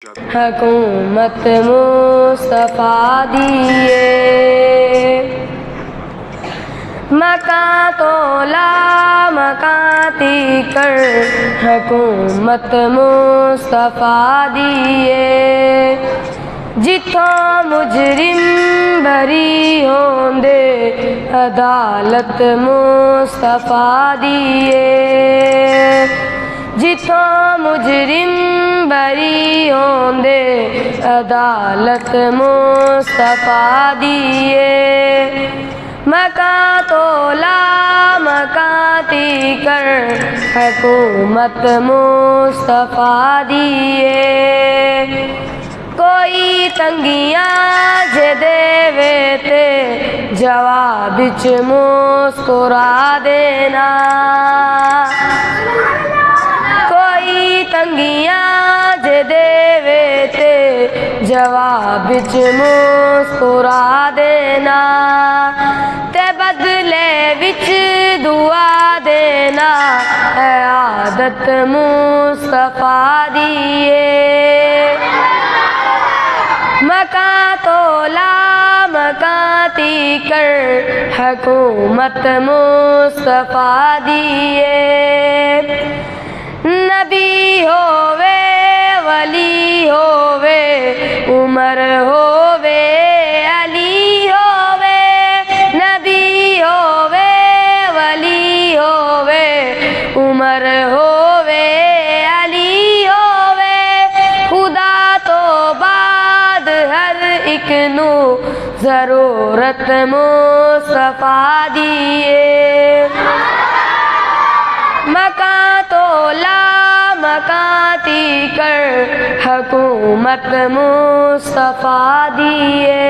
हुकूमत मुस्तफ़ा दिए। मकां तो ला मकाती कर हुकूमत मुस्तफ़ा दिए। जिथों मुजरिम भरी होंदे अदालत मुस्तफ़ा दिए। जिथों मुजरिम भरी होंदे अदालत मुस्तफ़ा दिए। मकां तो ला मकाती कर हुकूमत मुस्तफ़ा दिए। कोई तंगियां जे देवे ते जवाब बिच मुस्कुरा देना। कोई तंगियां जे देवे ते जवाब बिच मुस्कुरा देना। ते बदले विच दुआ देना है आदत मुस्तफ़ा दिए। मकां तो ला मकाती कर हुकूमत मुस्तफ़ा दिए। नबी होवे वली होवे उमर होवे अली होवे। नबी होवे वली होवे उमर होवे अली होवे। खुदा तो बाद हर एक नू ज़रूरत मुस्तफ़ा दिए। मकां तो ला मकाती कर हुकूमत मुस्तफ़ा दिए।